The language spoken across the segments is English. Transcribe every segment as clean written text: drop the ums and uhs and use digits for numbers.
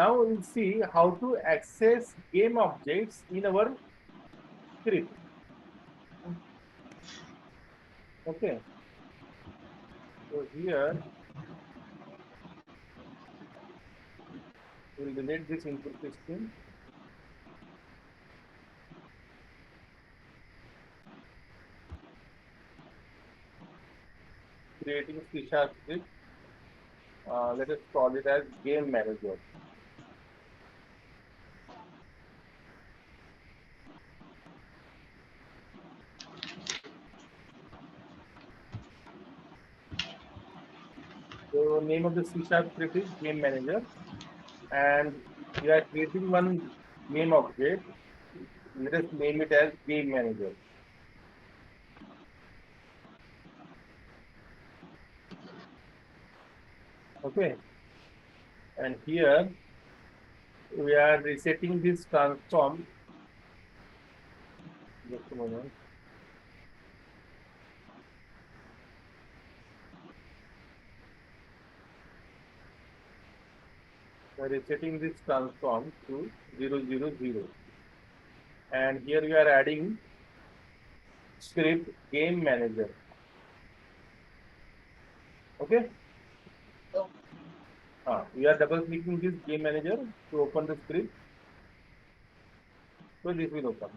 Now we'll see how to access game objects in our script. Okay. So here we'll delete this input system. Creating C# script. Let us call it as game manager. So name of the C# script is game manager, and we are creating one game object. Let us name it as game manager. Okay, and here we are resetting this transform. Just a moment. We are resetting this transform to 0, 0, 0. And here we are adding script game manager. Okay. We are double clicking this game manager to open the script. So this will open.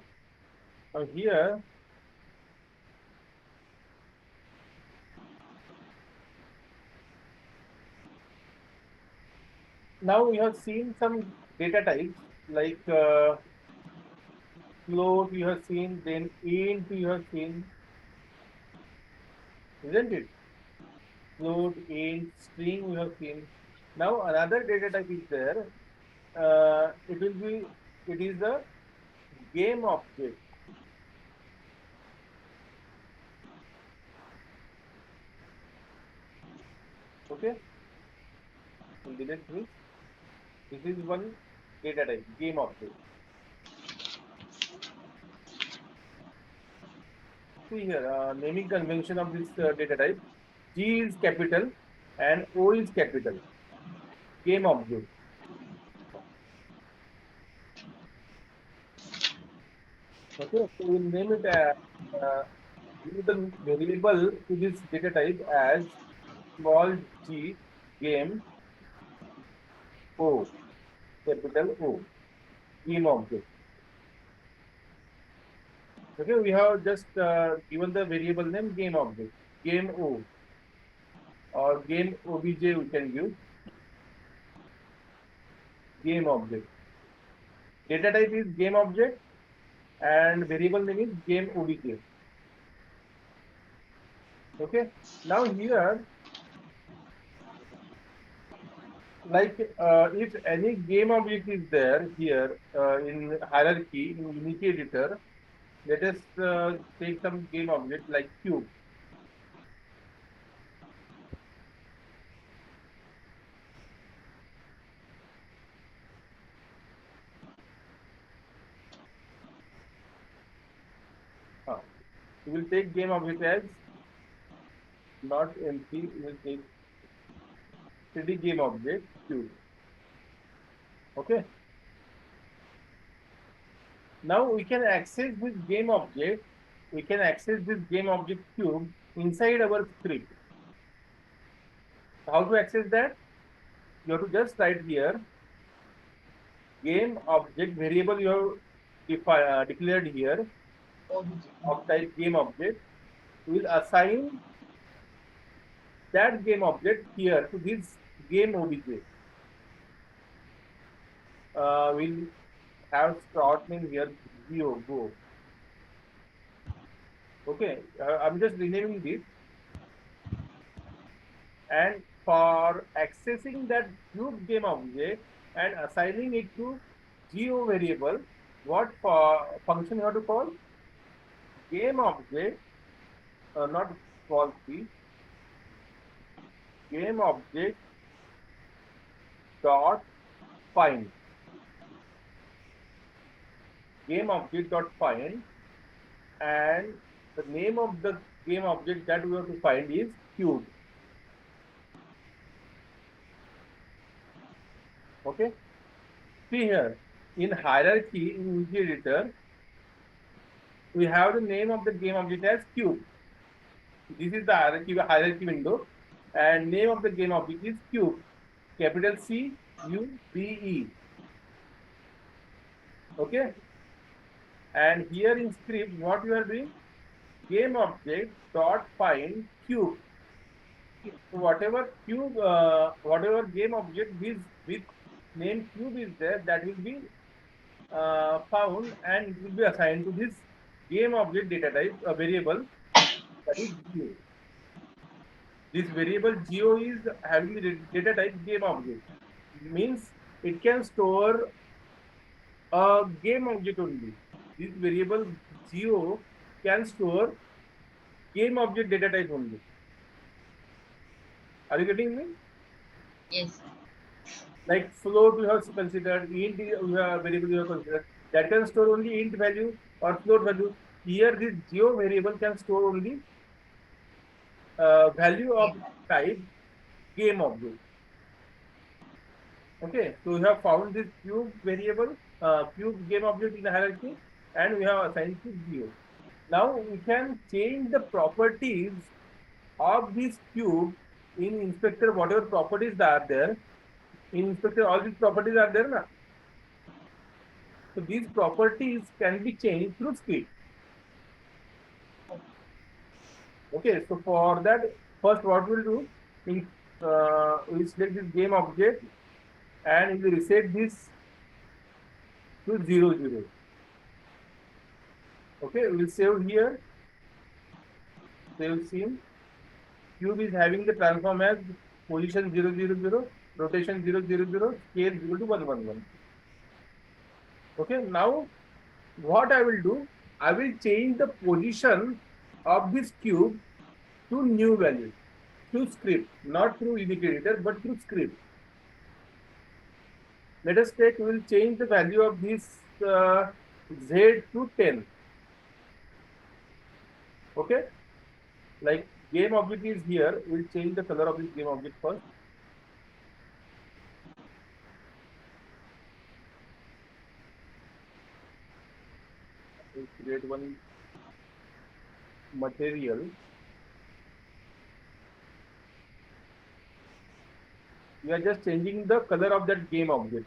Now here now we have seen some data types like float you have seen, then int you have seen, isn't it? Float, int, string we have seen. Now another data type is there. It is the game object. Okay. We'll delete this. This is one data type, game object. See here, naming convention of this data type. G is capital and O is capital. Game object. Okay, so we'll name it give the variable to this data type as small g game O, capital O, game object. Okay, we have just given the variable name game object, game O, or game obj we can give, game object. Data type is game object and variable name is game obj. Okay, now here, like if any game object is there here in hierarchy in Unity editor, let us take some game object like cube. We will take game object as not empty, we will take 3D game object cube. Okay. Now we can access this game object. We can access this game object cube inside our script. How to access that? You have to just write here game object variable you have declared here of type game object. We will assign that game object here to this game obj. We'll have start name here go. Okay, I'm just renaming this. And for accessing that cube game object and assigning it to geo variable, what function you have to call? Game object, not call p, game object dot find. Game object dot find, and the name of the game object that we have to find is cube. Okay. See here, in hierarchy in Unity editor, we have the name of the game object as cube. This is the hierarchy window, and name of the game object is cube, capital C U B E. Okay, and here in script, what you are doing? Game object dot find cube. So whatever cube, whatever game object with name cube is there, that will be found, and it will be assigned to this game object data type, a variable that is geo. This variable geo is having the data type game object. Means it can store a game object only. This variable geo can store game object data type only. Are you getting me? Yes. Like float we have considered, int we have variable we have considered, that can store only int value or float value. Here this geo variable can store only value of type game object. Okay, so we have found this cube variable, cube game object in the hierarchy, and we have assigned to geo. Now we can change the properties of this cube in inspector. Whatever properties are there in inspector, all these properties are there now. So these properties can be changed through script. Okay, so for that, first what we'll do is we select this game object and we reset this to 0, 0. Okay, we'll save here. Save scene. Cube is having the transform as position 0, 0, 0, rotation 0, 0, 0, scale equal to 1, 1, 1. Okay, now what I will do, I will change the position of this cube to new value through script, not through Unity editor, but through script. Let us take, we will change the value of this Z to 10. Okay, like game object is here, we'll change the color of this game object first. We'll create one material. We are just changing the color of that game object.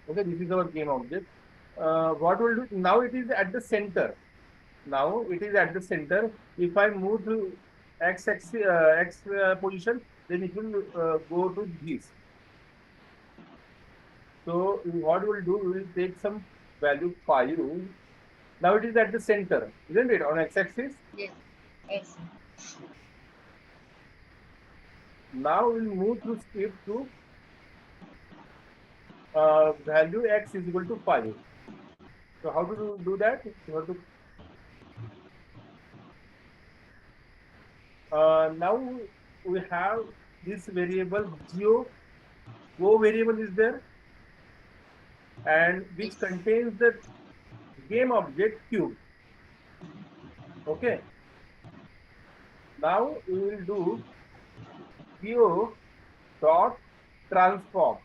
Okay, this is our game object. What we'll do now, it is at the center. Now it is at the center. If I move to x position, then it will go to this. So what we'll do, we will take some value 5. Now it is at the center, isn't it? On x-axis. Yes. Yes. Now we'll move through script to value x is equal to 5. So how to do that? You have to now we have this variable geo. Go variable is there, and which contains the game object cube. Okay. Now we will do geo dot transform.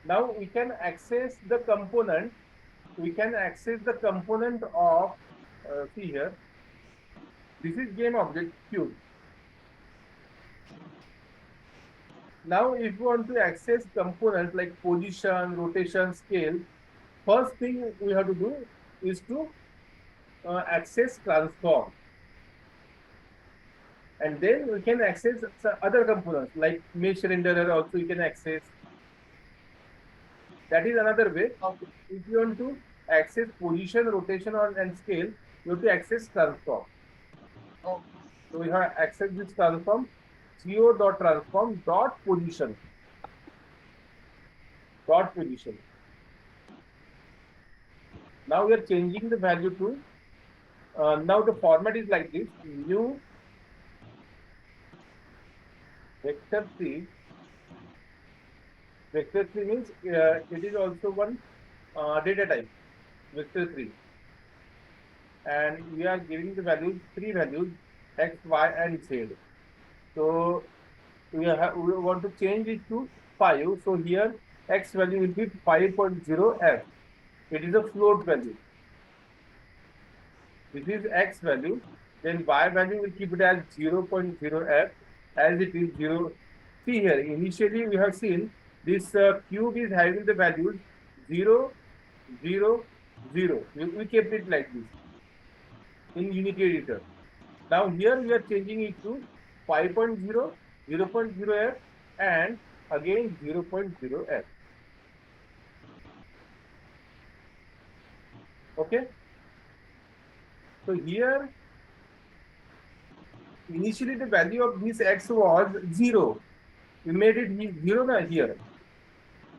Now we can access the component. We can access the component of see here. This is game object cube. Now, if you want to access components like position, rotation, scale, first thing we have to do is to access transform. And then we can access other components like mesh renderer also you can access. That is another way. Okay. If you want to access position, rotation, and scale, you have to access transform. Okay. So we have access this transform, geo.transform dot position. Dot position. Now we are changing the value to, now the format is like this, new vector 3 Vector 3 means it is also one data type, vector 3. And we are giving the values, three values, x, y, and z. So we want to change it to 5. So here x value will be 5.0f. It is a float value. This is x value. Then y value will keep it as 0.0f as it is 0. See here, initially we have seen this cube is having the values 0, 0, 0. We kept it like this in Unity editor. Now here we are changing it to 5.0, 0.0f, and again 0.0f. Okay. So here initially the value of this x was 0. We made it 0 now here.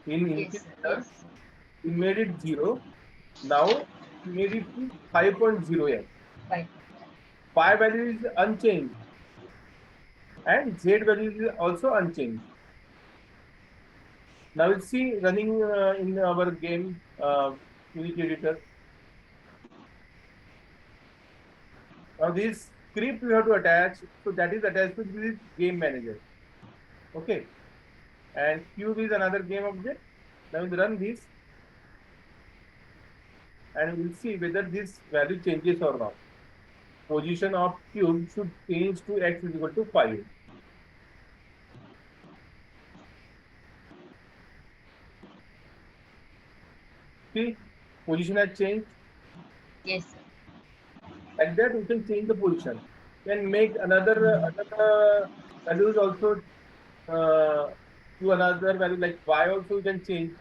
In Yes, sir. integer, Yes. we made it 0. Now we made it to 5.0f. Fine. Phi value is unchanged and z value is also unchanged. Now we'll see running in our game Unity editor. Now this script we have to attach, so that is attached to this game manager. Okay. And cube is another game object. Now we'll run this and we'll see whether this value changes or not. Position of cube should change to x is equal to 5. See, position has changed. Yes, sir. Like that, we can change the position. Can make another values also to another value like y also you can change.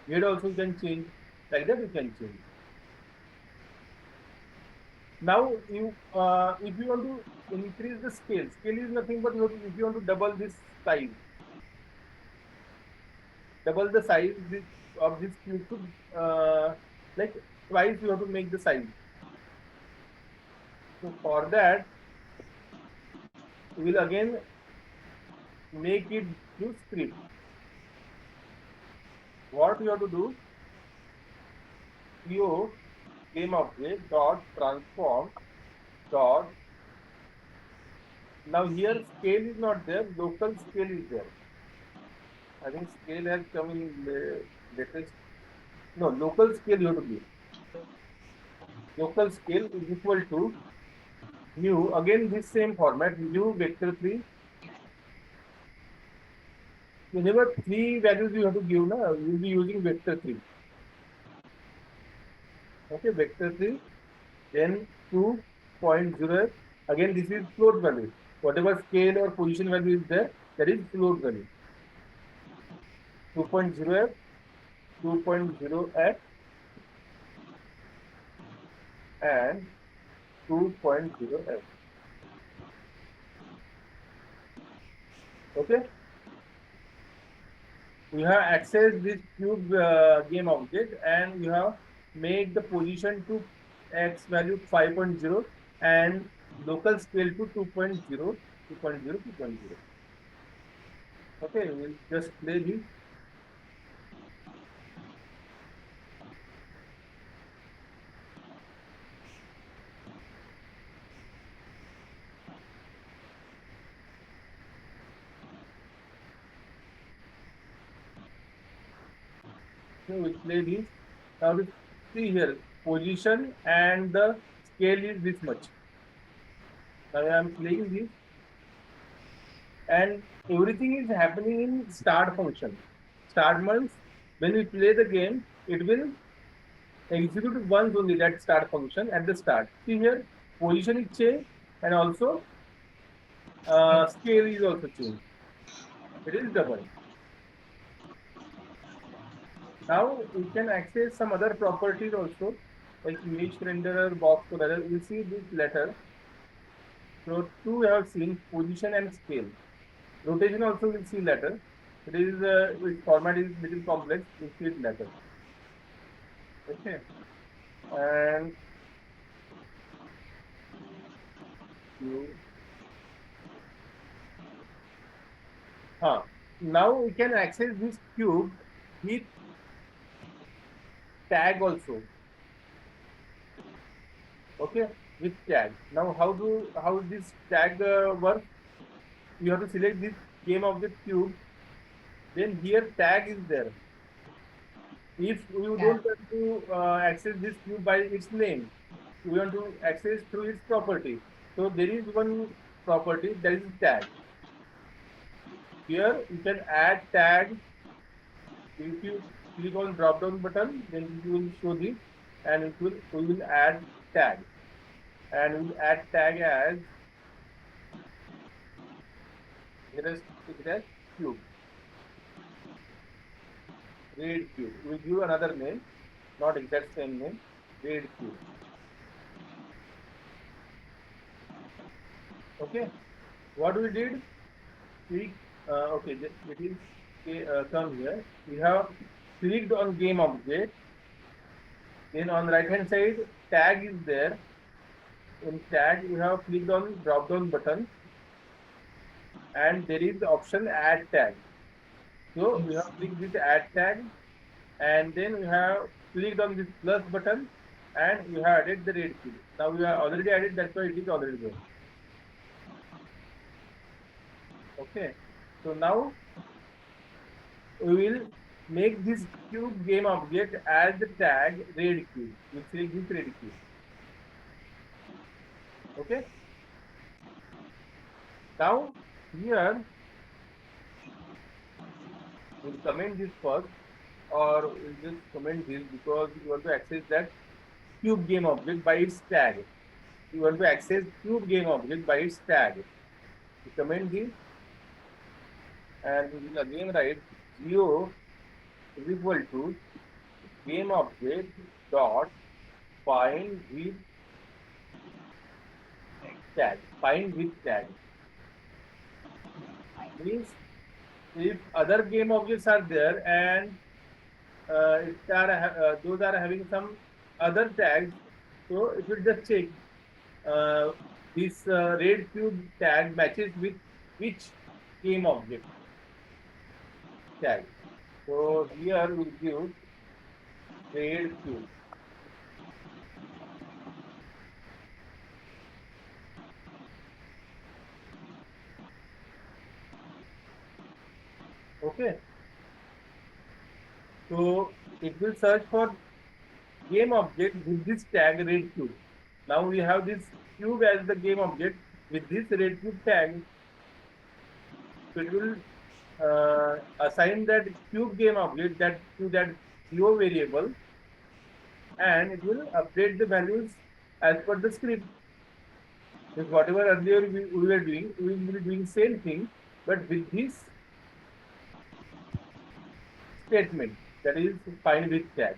Z also you can change. Like that you can change. Now you if you want to increase the scale is nothing but if you want to double this size, double the size of this cube to like twice you have to make the size. So for that, we will again make it through script. What you have to do? Yo game object dot transform dot. Now here scale is not there, local scale is there. I think scale has come in the latest. No, local scale you have to give. Local scale is equal to new, again this same format, new vector 3. Whenever three values you have to give, na, you will be using vector 3. Okay, vector 3, then 2.0. Again, this is float value. Whatever scale or position value is there, that is float value. 2.0f, 2.0x, and 2.0f. Okay. We have accessed this cube game object and we have made the position to x value 5.0 and local scale to 2.0, 2.0, 2.0. Okay, we'll just play this. So we'll play this. Now we see here position and the scale is this much. Now I am playing this and everything is happening in start function. Start means when we play the game, it will execute once only that start function at the start. See here, position is changed and also scale is also changed. It is double. Now we can access some other properties also, like image renderer, box color. You see this letter. So two we have seen position and scale. Rotation also we'll see later. It is its format is little complex. We'll see it later. Okay. And you, now we can access this cube with tag also. Okay, with tag. Now how this tag work? You have to select this game object cube. Then here tag is there. If you Yeah. don't want to access this cube by its name, we want to access through its property. So there is one property that is tag. Here you can add tag. If you click on drop down button, then it will show this, and we will add tag, and we'll add tag as it as cube, red cube. We'll give another name, not exact same name, red cube. Okay, what we did, we okay, it is come here. We have clicked on game object. Then on the right hand side, tag is there. In tag, we have clicked on drop down button, and there is the option add tag. So we Yes. have clicked this add tag, and then we have clicked on this plus button, and we have added the red cube. Now we have already added, that's why it is already there. Okay. So now we will make this cube game object as the tag red cube. We select this red cube. Okay. Now here we'll comment this first, or we'll just comment this because we want to access that cube game object by its tag. We want to access cube game object by its tag. We comment this, and we will again write geo is equal to game object dot find with tag. Find with tag means if other game objects are there and those are having some other tags, so it will just check this red cube tag matches with which game object tag. So here we'll give red cube. Okay. So it will search for game object with this tag red cube. Now we have this cube as the game object with this red cube tag. So it will assign that cube game object that to that geo variable, and it will update the values as per the script. If whatever earlier we were doing, we will be doing same thing, but with this statement that is find with tag.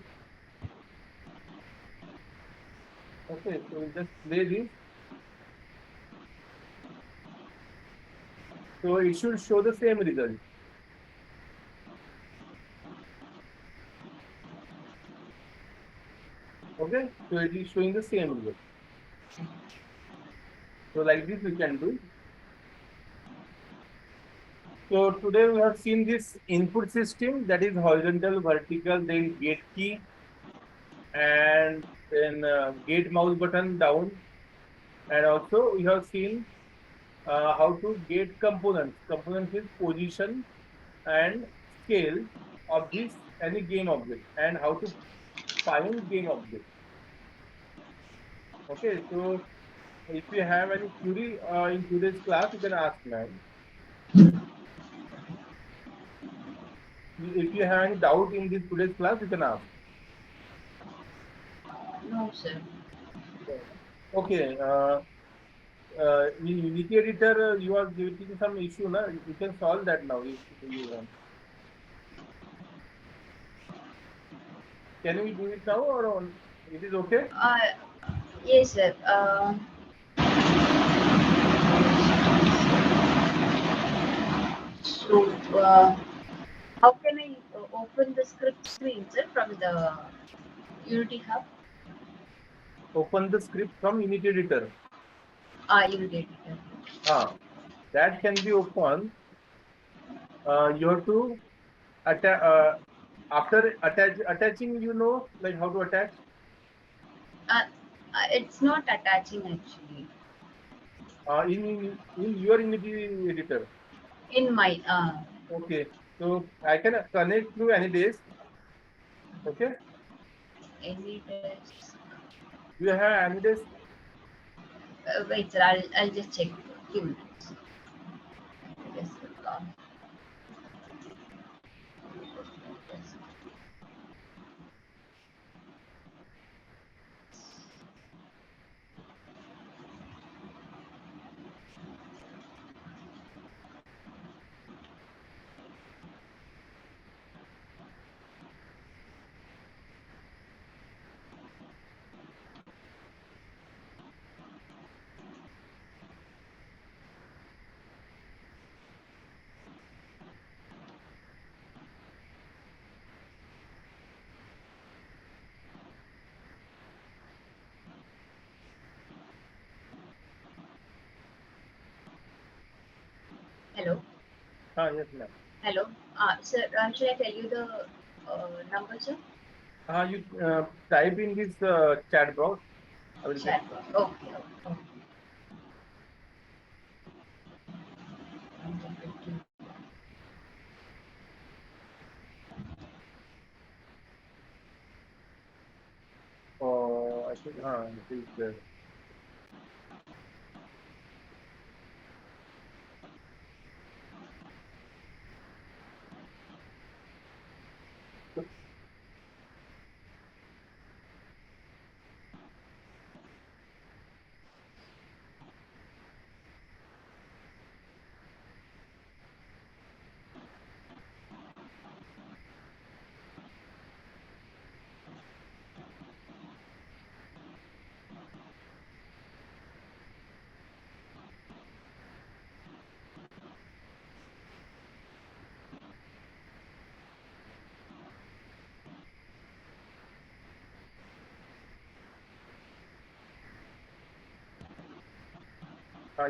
Okay, so we'll just play this. So it should show the same result. Okay, so it is showing the same result. So like this we can do. So today we have seen this input system, that is horizontal, vertical, then gate key, and then gate mouse button down, and also we have seen how to get components. Components is position and scale of this any game object, and how to find game object. Okay, so if you have any query in today's class, you can ask ma'am. If you have any doubt in this today's class, you can ask. No, sir. Okay. In Unity editor, you are getting some issue, na? You can solve that now if you want. Can we do it now, or it is okay? Yes, sir. So, how can I open the script screen, sir, from the Unity Hub? Open the script from Unity editor. Unity editor. That can be opened You have to after attaching, like how to attach. Uh, it's not attaching actually. In your Unity editor. In my Okay, so I can connect through any days. Okay, any desk. do you have any days? Wait, sir. I'll just check. Few minutes. Yes, hello. Yes, ma'am. Hello. Sir, should I tell you the number, sir? You type in this chat box. I will Chat text. box. Okay. Okay. I think it is there.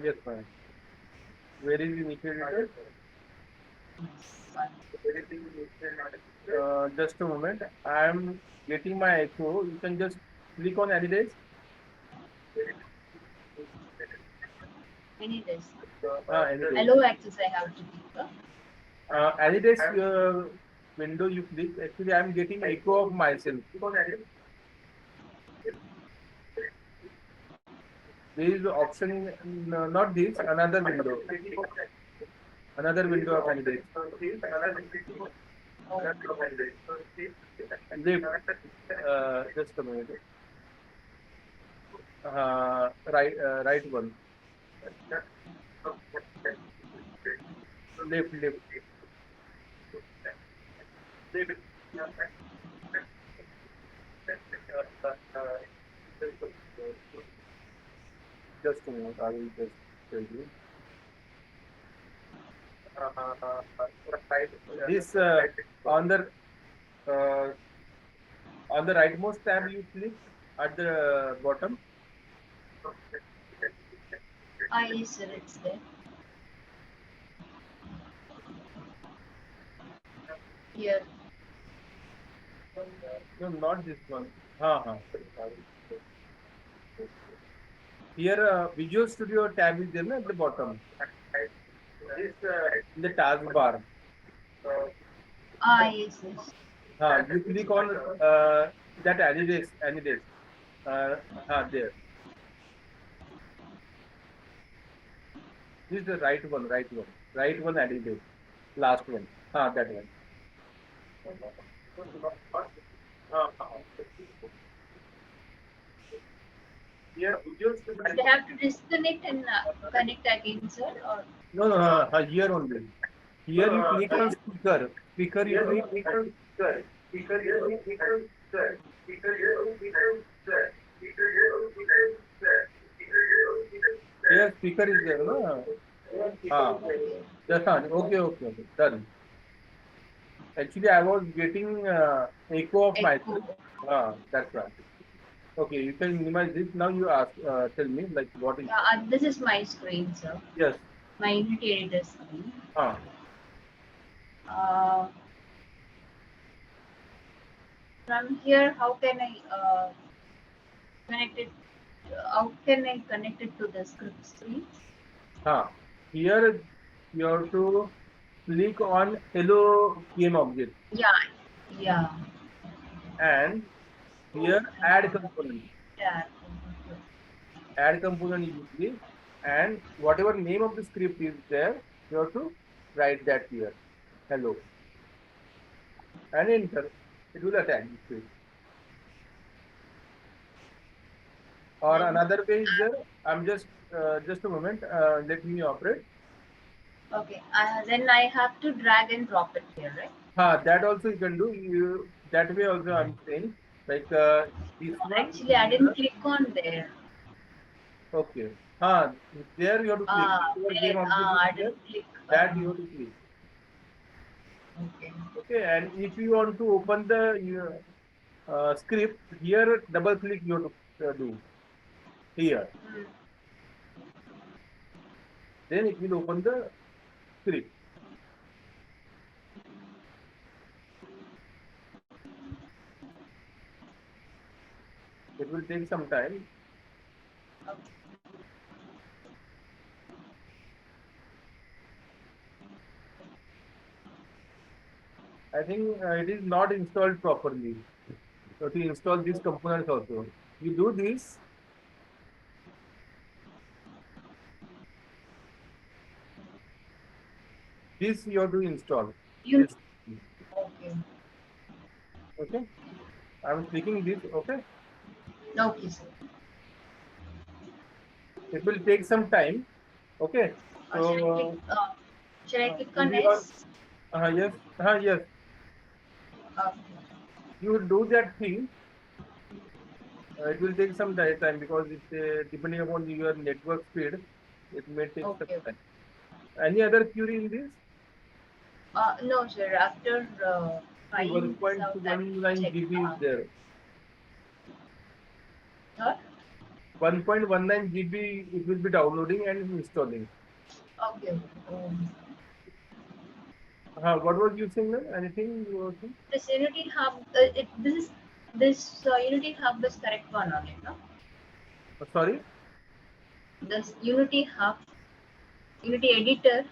Yes, ma'am. Where is the Unity editor? Just a moment. I am getting my echo. You can just click on any days. Any desk. Any days. Hello, access. I have to pick up. Any days window you click. Actually, I am getting echo of myself. There is option, not this, another window. Another window of any days. Left. Just a minute. Right one. Left, left. Just a minute. I will just tell you. This uh, on the rightmost tab you click at the bottom. Yes, sir. It's there. Here. No, not this one. Here, Visual Studio tab is there na, at the bottom. This in the taskbar. Yes, yes. You click on that any days, any days. There. This is the right one, right one, any days. Last one. That one. Here, Visual Studio. They have to disconnect and connect again, sir. Or No, here only. Here you click on speaker. Speaker you click on speaker. Speaker you click on speaker. Speaker you click on speaker. Speaker you click on speaker. Here speaker is there, no? That's fine. Okay. Done. Actually, I was getting echo of myself. That's right. Okay, you can minimize this. Now you ask, tell me like what is. this is my screen, sir. Yes. My Unity editor screen. From here, how can I connect it? How can I connect it to the script screen? Here you have to click on Hello Game Object Yeah, yeah. and here add component. Yeah. Add component usually, and whatever name of the script is there, you have to write that here. Hello. And enter. It will attack the script. Or Then another way is there. I'm just a moment. Let me operate. okay. Then I have to drag and drop it here, right? That also you can do. You that way also I'm saying like this one Actually, I here. didn't click on there. Okay. Ah, there you have to click. Whatever game There. object is I there, didn't click. that you have to click. Okay. Okay. And if you want to open the script here, double click you have to do here. Hmm. Then it will open the script. It will take some time. I think it is not installed properly. So to install these components also, you do this. This you have to install. You. This. Okay. Okay. I'm clicking this. Okay. Okay, sir. It will take some time. Okay. So Should I click on maybe on S? yes, yes. Okay. You do that thing. It will take some time because it depending upon your network speed, it may take some Okay. time. Any other query in this? No, sir. After trying this out, I will 1.19 check. GB is there. Sir? 1.19 GB it will be downloading and installing. Okay. What was you saying then? Anything you were saying? This Unity Hub, this Unity Hub is correct one only, no? Sorry? This Unity Hub, Unity Editor,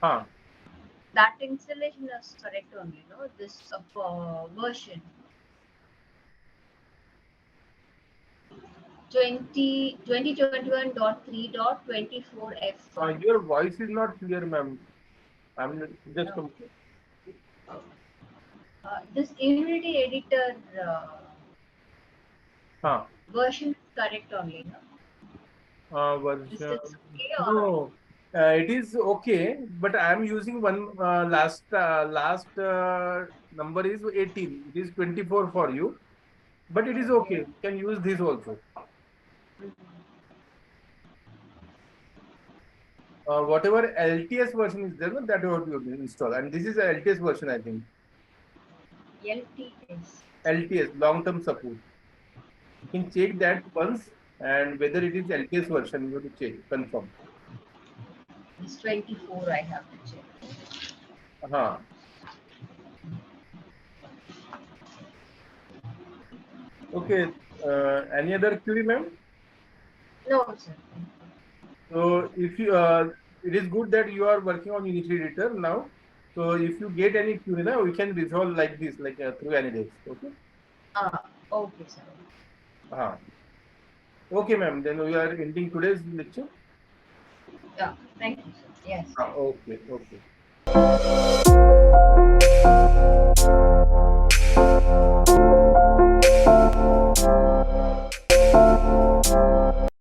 Huh. that installation is correct only, no? This version 2021.3.24F1. Your voice is not clear, ma'am. I'm just No. This Unity Editor version is correct only, no? Is Version. this okay or? No, it is okay, but I am using one last number is 18. It is 24 for you, but it is okay. Okay. You can use this also. Whatever LTS version is there, no, that you have to install. And this is a LTS version, I think. LTS. LTS, long-term support. You can check that once, and whether it is LTS version, you have to check, confirm. This 24 I have to check. Okay. Any other query, ma'am? No, sir. So if you, it is good that you are working on Unity Editor now. So if you get any query now, we can resolve like this, like through any days. Okay. Okay, sir. Okay, ma'am. Then we are ending today's lecture. Yeah. Thank you, sir. Yes. Okay. Okay.